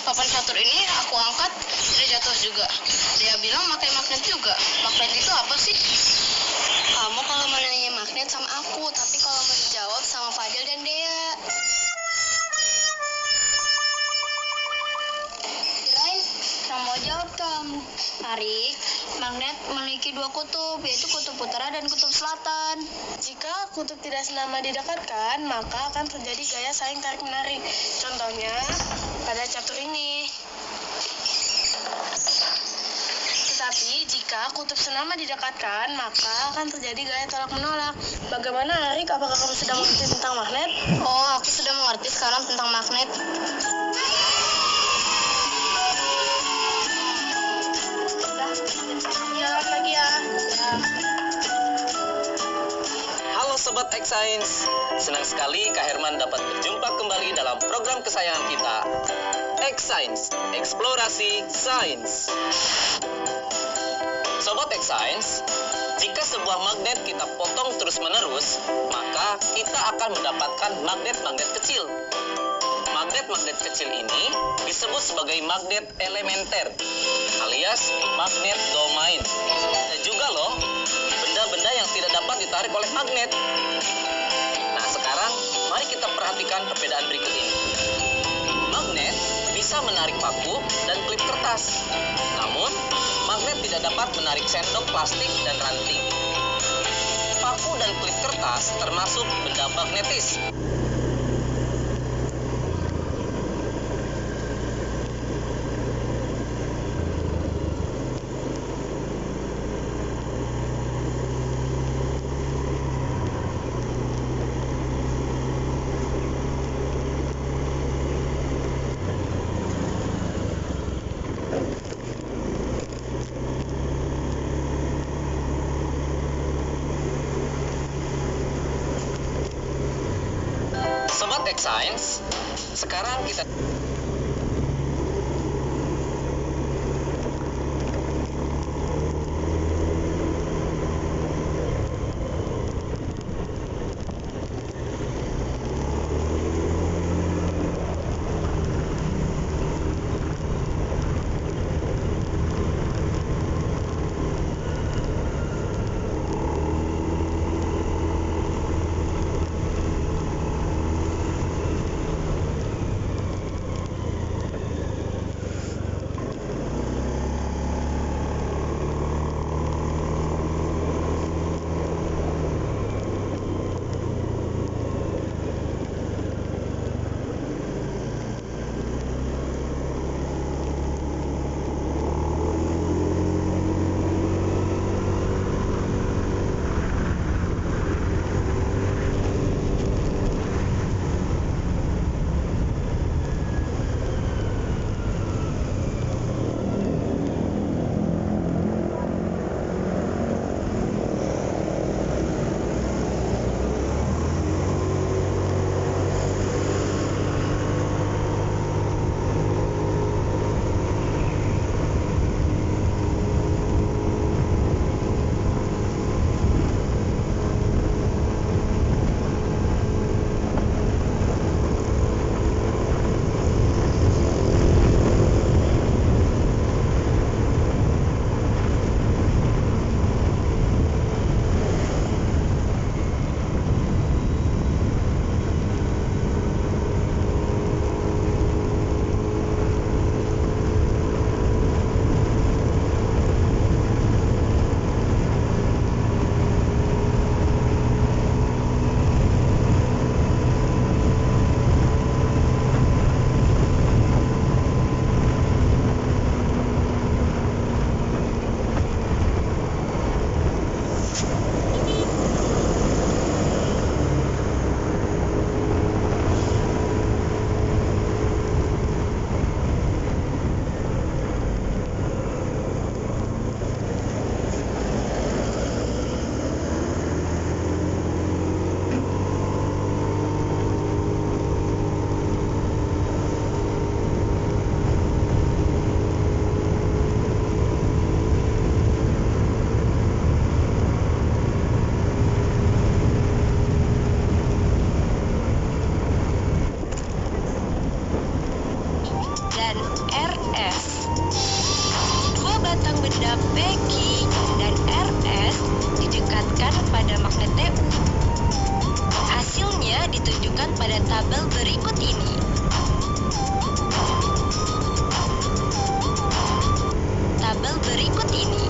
papan catur ini aku angkat, dia jatuh juga. Dia bilang pakai magnet juga. Magnet itu apa sih? Kamu kalau mau nanya magnet sama aku, tapi kalau mau dijawab sama Fadil dan Dea. Kirain yang mau jawab kamu. Arik, magnet memiliki dua kutub, yaitu kutub utara dan kutub selatan. Jika kutub tidak selama didekatkan, maka akan terjadi gaya saling tarik-menarik. Contohnya, pada catur ini. Tetapi, jika kutub selama didekatkan, maka akan terjadi gaya tolak-menolak. Bagaimana, Arik? Apakah kamu sudah mengerti tentang magnet? Oh, aku sudah mengerti sekarang tentang magnet. Jalan lagi ya. Halo Sobat X Science, senang sekali Kak Herman dapat berjumpa kembali dalam program kesayangan kita, X Science, Eksplorasi Sains. Sobat X Science, jika sebuah magnet kita potong terus-menerus, maka kita akan mendapatkan magnet-magnet kecil. Magnet-magnet kecil ini disebut sebagai magnet elementer, alias magnet domain. Ada juga loh, benda-benda yang tidak dapat ditarik oleh magnet. Nah, sekarang mari kita perhatikan perbedaan berikut ini. Magnet bisa menarik paku dan klip kertas. Namun, magnet tidak dapat menarik sendok, plastik, dan ranting. Paku dan klip kertas termasuk benda magnetis. Sobat X Science, sekarang kita PQ dan RS didekatkan pada magnet TU. Hasilnya ditunjukkan pada tabel berikut ini. Tabel berikut ini.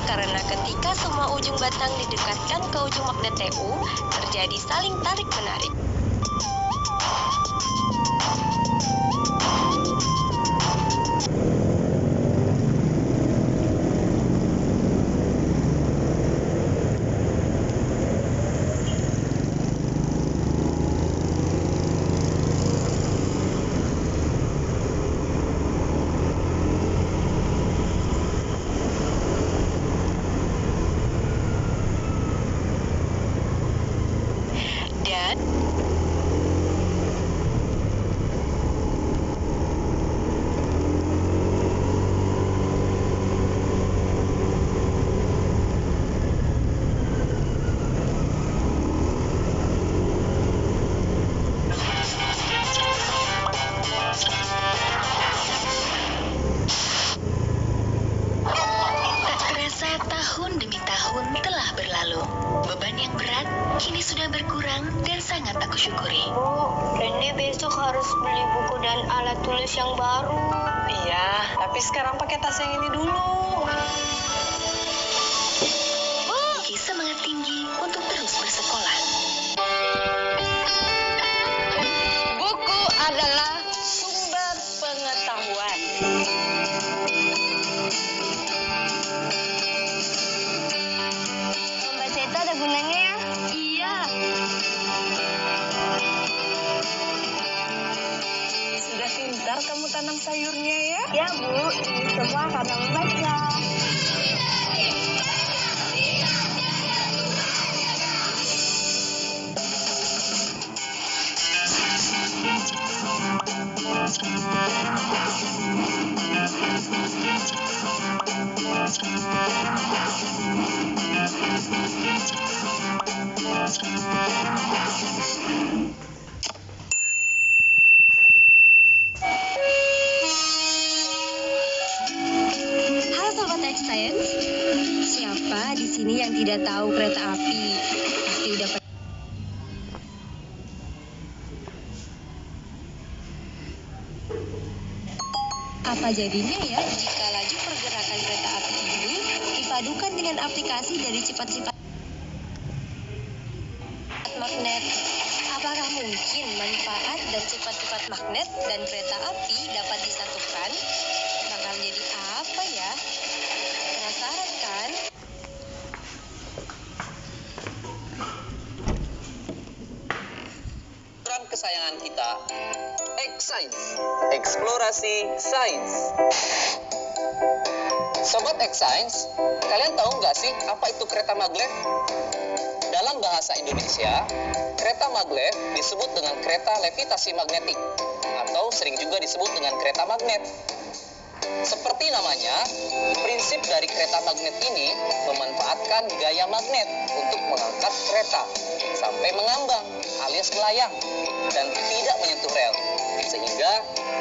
Karena ketika semua ujung batang didekatkan ke ujung magnet TU, terjadi saling tarik-menarik. Dan tak terasa tahun demi tahun telah berlalu. Beban yang berat kini sudah berkurang dan sangat aku syukuri. Bu, Rende besok harus beli buku dan alat tulis yang baru. Iya, tapi sekarang pakai tas yang ini dulu. Memiliki semangat tinggi untuk terus bersekolah. Buku adalah sumber pengetahuan. Membaca itu ada gunanya ya? Iya. Sudah pintar kamu tanam sayurnya ya? Ya Bu, ini semua karena membaca. Halo Sobat X Science, siapa di sini yang tidak tahu kereta api? Pasti udah Apa jadinya ya jika laju pergerakan kereta api ini dipadukan dengan aplikasi dari sifat-sifat magnet? Apakah mungkin manfaat dan sifat-sifat magnet dan kereta api dapat disatukan? Bakal jadi apa ya? Penasaran kan? Program kesayangan kita, X-Science, eksplorasi sains. Sobat X-Science, kalian tahu nggak sih apa itu kereta maglev? Dalam bahasa Indonesia, kereta maglev disebut dengan kereta levitasi magnetik atau sering juga disebut dengan kereta magnet. Seperti namanya, prinsip dari kereta magnet ini memanfaatkan gaya magnet untuk mengangkat kereta sampai mengambang alias melayang dan tidak menyentuh rel, sehingga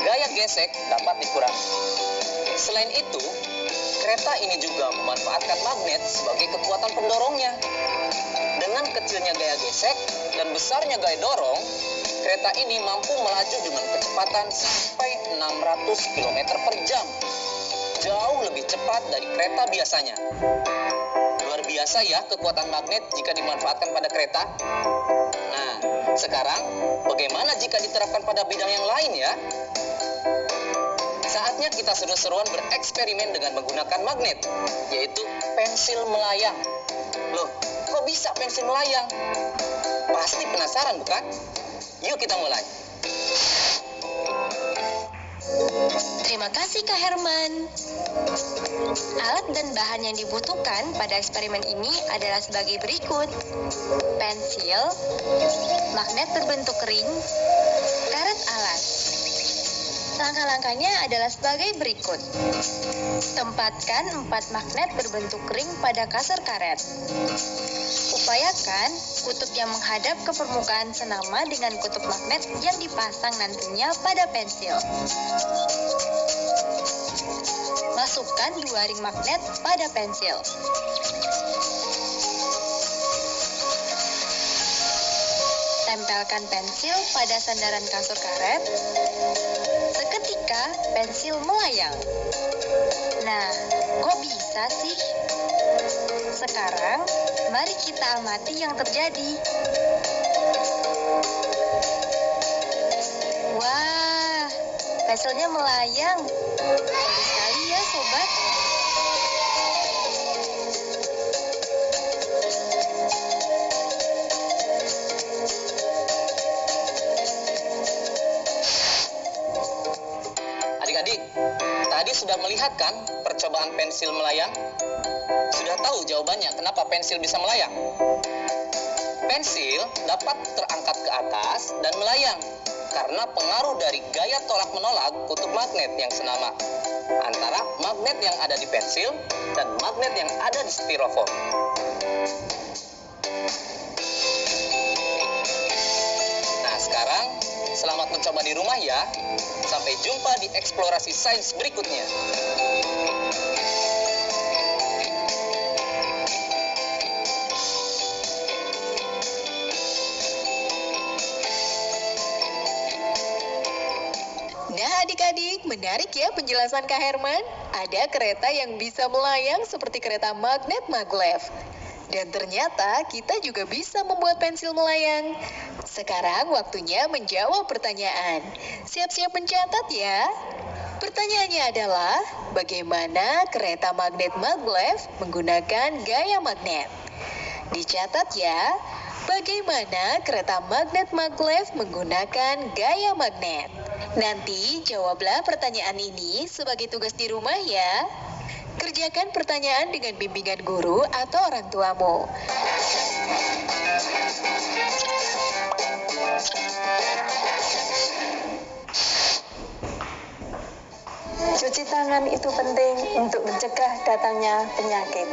gaya gesek dapat dikurangi. Selain itu, kereta ini juga memanfaatkan magnet sebagai kekuatan pendorongnya. Dengan kecilnya gaya gesek dan besarnya gaya dorong, kereta ini mampu melaju dengan kecepatan sampai 600 km per jam. Jauh lebih cepat dari kereta biasanya. Luar biasa ya kekuatan magnet jika dimanfaatkan pada kereta. Nah, sekarang bagaimana jika diterapkan pada bidang yang lain ya? Saatnya kita seru-seruan bereksperimen dengan menggunakan magnet, yaitu pensil melayang. Loh, kok bisa pensil melayang? Pasti penasaran bukan? Yuk kita mulai. Terima kasih Kak Herman. Alat dan bahan yang dibutuhkan pada eksperimen ini adalah sebagai berikut. Pensil, magnet berbentuk ring, karet alas. Langkah-langkahnya adalah sebagai berikut. Tempatkan 4 magnet berbentuk ring pada kasar karet. Upayakan kutub yang menghadap ke permukaan senama dengan kutub magnet yang dipasang nantinya pada pensil. Masukkan 2 ring magnet pada pensil. Tempelkan pensil pada sandaran kasur karet. Seketika pensil melayang. Nah, kok bisa sih? Sekarang, mari kita amati yang terjadi. Wah, pensilnya melayang. Bagus sekali ya, sobat. Adik-adik, tadi sudah melihat kan percobaan pensil melayang? Sudah tahu jawabannya kenapa pensil bisa melayang? Pensil dapat terangkat ke atas dan melayang karena pengaruh dari gaya tolak-menolak kutub magnet yang senama antara magnet yang ada di pensil dan magnet yang ada di styrofoam. Nah, sekarang selamat mencoba di rumah ya. Sampai jumpa di eksplorasi sains berikutnya. Nah adik-adik, menarik ya penjelasan Kak Herman. Ada kereta yang bisa melayang seperti kereta magnet maglev. Dan ternyata kita juga bisa membuat pensil melayang. Sekarang waktunya menjawab pertanyaan. Siap-siap mencatat ya. Pertanyaannya adalah, bagaimana kereta magnet maglev menggunakan gaya magnet? Dicatat ya, bagaimana kereta magnet maglev menggunakan gaya magnet? Nanti jawablah pertanyaan ini sebagai tugas di rumah ya. Kerjakan pertanyaan dengan bimbingan guru atau orang tuamu. Cuci tangan itu penting untuk mencegah datangnya penyakit.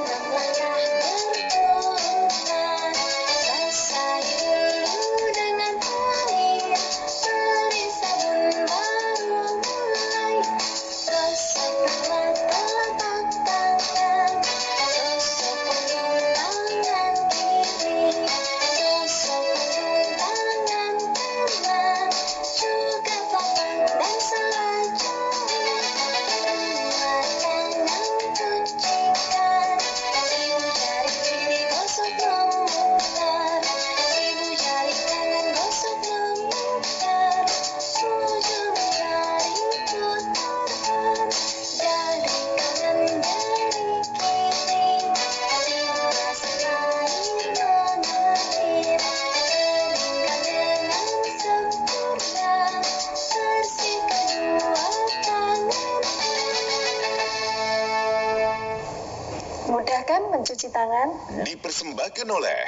Mudah kan mencuci tangan? Dipersembahkan oleh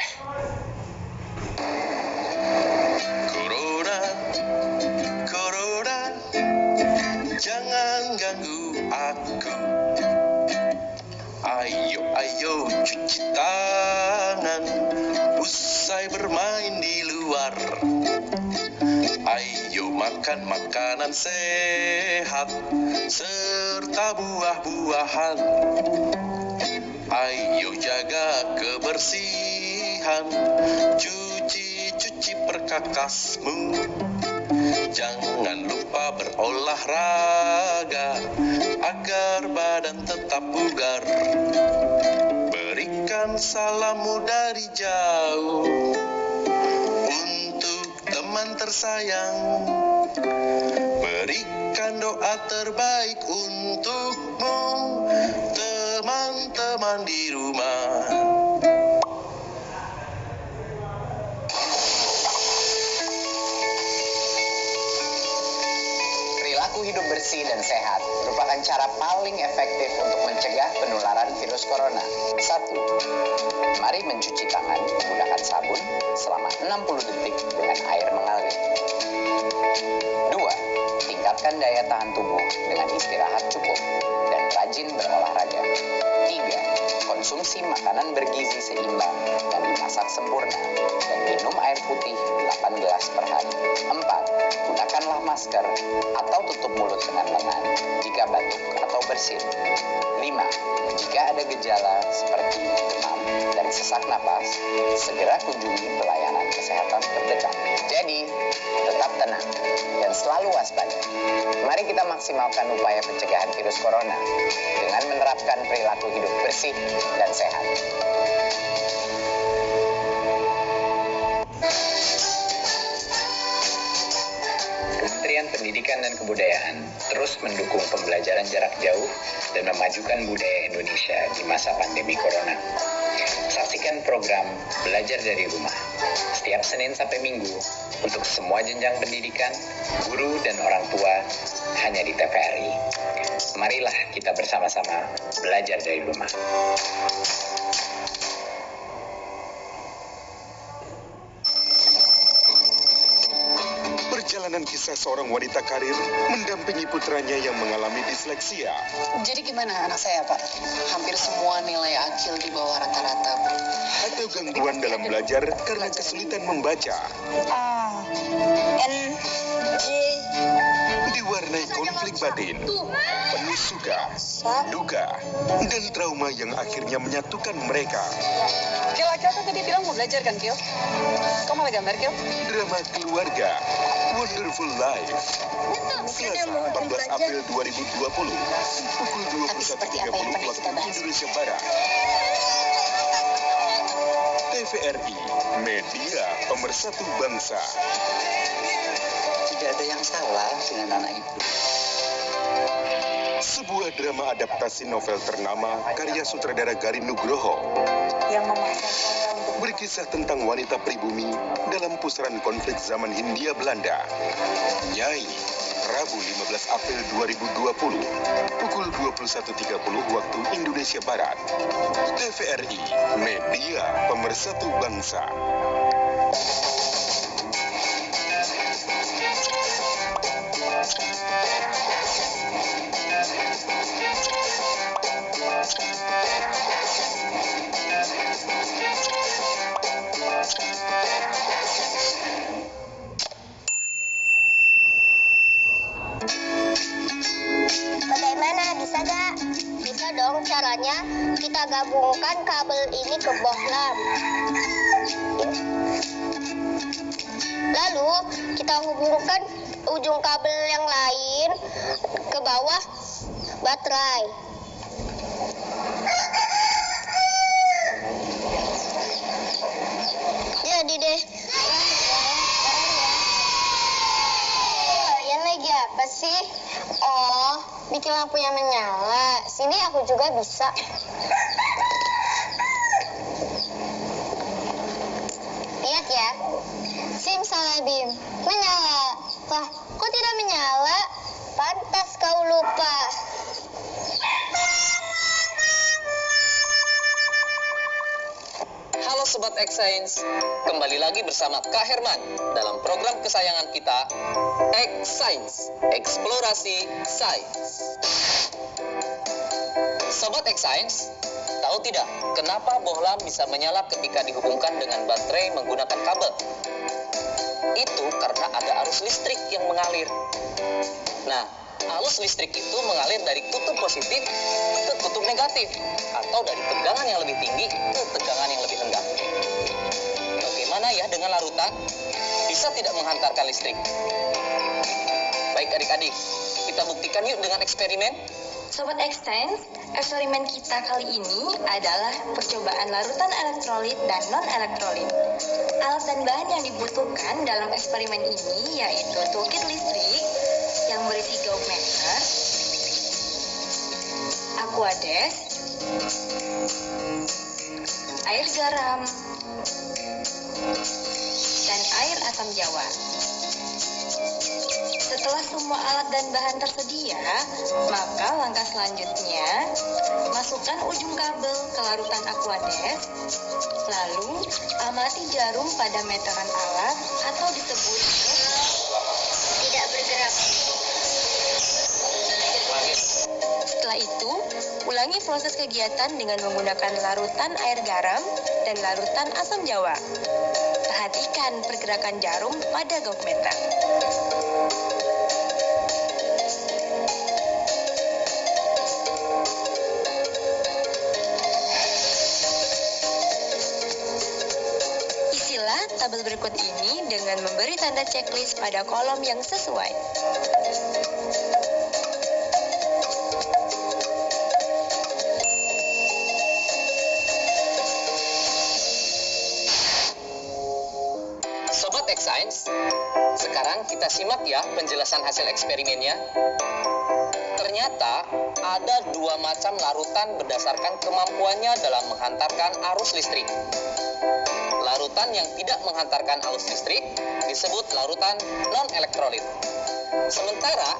Corona, Corona, jangan ganggu aku. Ayo, ayo cuci tangan, usai bermain di luar. Ayo makan makanan sehat, serta buah-buahan. Ayo jaga kebersihan, cuci perkakasmu. Jangan lupa berolahraga agar badan tetap bugar. Berikan salammu dari jauh untuk teman tersayang. Berikan doa terbaik untukmu, teman-teman di rumah. Perilaku hidup bersih dan sehat merupakan cara paling efektif untuk mencegah penularan virus corona. 1. Mari mencuci tangan menggunakan sabun selama 60 detik dengan air mengalir. 2. Tingkatkan daya tahan tubuh dengan istirahat cukup dan rajin berolahraga. 3. Konsumsi makanan bergizi seimbang dan dimasak sempurna dan minum air putih 8 gelas per hari. 4. Gunakanlah masker atau tutup mulut dengan lengan jika batuk atau bersin. 5. Jika ada gejala seperti demam dan sesak napas, segera kunjungi pelayanan kesehatan terdekat. Jadi, tetap tenang dan selalu waspada. Mari kita maksimalkan upaya pencegahan virus corona dengan menerapkan perilaku hidup bersih dan sehat. Kementerian Pendidikan dan Kebudayaan terus mendukung pembelajaran jarak jauh dan memajukan budaya Indonesia di masa pandemi corona. Saksikan program Belajar dari Rumah setiap Senin sampai Minggu untuk semua jenjang pendidikan, guru dan orang tua hanya di TVRI. Marilah kita bersama-sama belajar dari rumah. Perjalanan kisah seorang wanita karir mendampingi putranya yang mengalami disleksia. Jadi gimana anak saya, Pak? Hampir semua nilai akil di bawah rata-rata, Bu. Atau gangguan dalam belajar karena kesulitan membaca. Diwarnai konflik batin, penuh suka, duka, dan trauma yang akhirnya menyatukan mereka. Kil-kil kan tadi bilang mau belajar kan, Kil? Kau malah gambar, Kil? Drama keluarga, Wonderful Life. Selasa 14 April 2020, pukul 21.30 waktu Indonesia Barat. TVRI, media pemersatu bangsa. Tidak ada yang salah dengan anak itu. Sebuah drama adaptasi novel ternama karya sutradara Garin Nugroho Yang memaksa saya untuk berkisah tentang wanita pribumi dalam pusaran konflik zaman Hindia Belanda. Nyai, Rabu 15 April 2020, pukul 21.30 waktu Indonesia Barat. TVRI, media pemersatu bangsa. Bagaimana? Bisa gak? Bisa dong, caranya kita gabungkan kabel ini ke bohlam. Lalu kita hubungkan ujung kabel yang lain ke bawah baterai. Jadi deh. Kalian lagi apa sih? Oh, bikin lampunya menyala. Sini aku juga bisa. Lihat ya. Simsalabim, menyala. Wah, kok tidak menyala? Pantas kau lupa. Halo Sobat X Science, kembali lagi bersama Kak Herman dalam program kesayangan kita, X Science, Eksplorasi Sains. Sobat X Science, tahu tidak kenapa bohlam bisa menyala ketika dihubungkan dengan baterai menggunakan kabel? Itu karena ada arus listrik yang mengalir. Nah, arus listrik itu mengalir dari kutub positif ke kutub negatif, atau dari tegangan yang lebih tinggi ke tegangan yang lebih rendah. Bagaimana ya dengan larutan? larutan bisa tidak menghantarkan listrik. Baik adik-adik, kita buktikan yuk dengan eksperimen. Sobat X-Science, eksperimen kita kali ini adalah percobaan larutan elektrolit dan non-elektrolit. Alat dan bahan yang dibutuhkan dalam eksperimen ini yaitu toolkit listrik yang berisi gauge-meter, aquades, air garam, dan air asam jawa. Setelah semua alat dan bahan tersedia, maka langkah selanjutnya, masukkan ujung kabel ke larutan aquades, lalu amati jarum pada meteran alat atau disebut tidak bergerak. Setelah itu, ulangi proses kegiatan dengan menggunakan larutan air garam dan larutan asam jawa. Perhatikan pergerakan jarum pada gauge-meter. Isilah tabel berikut ini dengan memberi tanda checklist pada kolom yang sesuai. Sobat X-Science, sekarang kita simak ya penjelasan hasil eksperimennya. Ternyata ada dua macam larutan berdasarkan kemampuannya dalam menghantarkan arus listrik. Larutan yang tidak menghantarkan arus listrik disebut larutan non-elektrolit. Sementara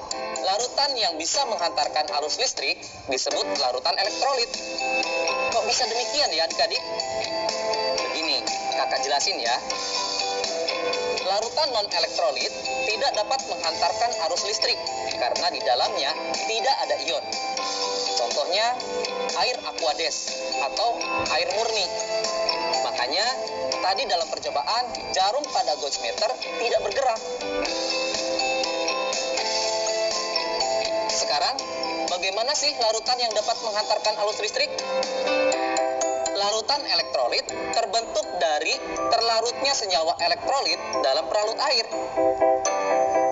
larutan yang bisa menghantarkan arus listrik disebut larutan elektrolit. Kok bisa demikian ya adik-adik? Begini, kakak jelasin ya. Larutan non-elektrolit tidak dapat menghantarkan arus listrik karena di dalamnya tidak ada ion. Contohnya air aquades atau air murni. Makanya tadi dalam percobaan jarum pada gauge-meter tidak bergerak. Sekarang bagaimana sih larutan yang dapat menghantarkan arus listrik? Larutan elektrolit terbentuk dari terlarutnya senyawa elektrolit dalam peralut air,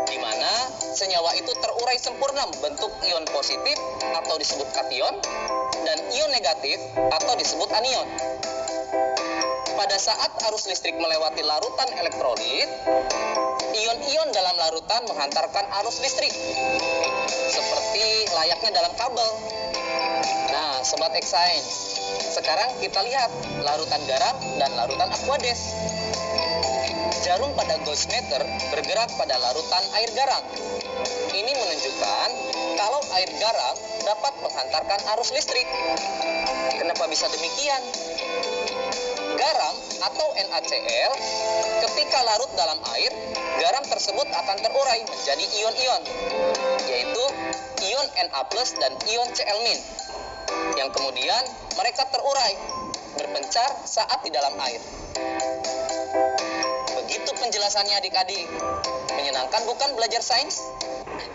di mana senyawa itu terurai sempurna membentuk ion positif atau disebut kation dan ion negatif atau disebut anion. Pada saat arus listrik melewati larutan elektrolit, ion-ion dalam larutan menghantarkan arus listrik, seperti layaknya dalam kabel. Nah, Sobat X-Science, sekarang kita lihat larutan garam dan larutan aquades. Jarum pada gauge-meter bergerak pada larutan air garam. Ini menunjukkan kalau air garam dapat menghantarkan arus listrik. Kenapa bisa demikian? Garam atau NaCl ketika larut dalam air, garam tersebut akan terurai menjadi ion-ion, yaitu ion Na+ dan ion Cl-, yang kemudian mereka terurai, berpencar saat di dalam air. Begitu penjelasannya adik-adik. Menyenangkan bukan belajar sains?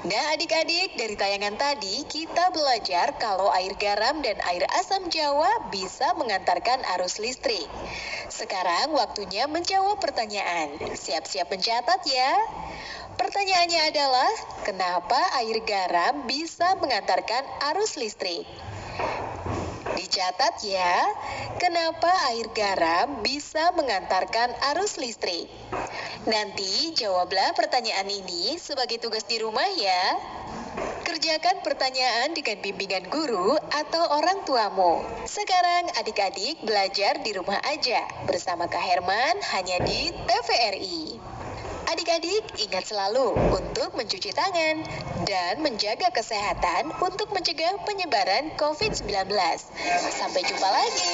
Nah adik-adik, dari tayangan tadi kita belajar kalau air garam dan air asam jawa bisa mengantarkan arus listrik. Sekarang waktunya menjawab pertanyaan. Siap-siap mencatat ya. Pertanyaannya adalah, kenapa air garam bisa mengantarkan arus listrik? Dicatat ya, kenapa air garam bisa mengantarkan arus listrik? Nanti jawablah pertanyaan ini sebagai tugas di rumah ya. Kerjakan pertanyaan dengan bimbingan guru atau orang tuamu. Sekarang adik-adik belajar di rumah aja bersama Kak Herman hanya di TVRI. Adik-adik ingat selalu untuk mencuci tangan dan menjaga kesehatan untuk mencegah penyebaran COVID-19. Sampai jumpa lagi.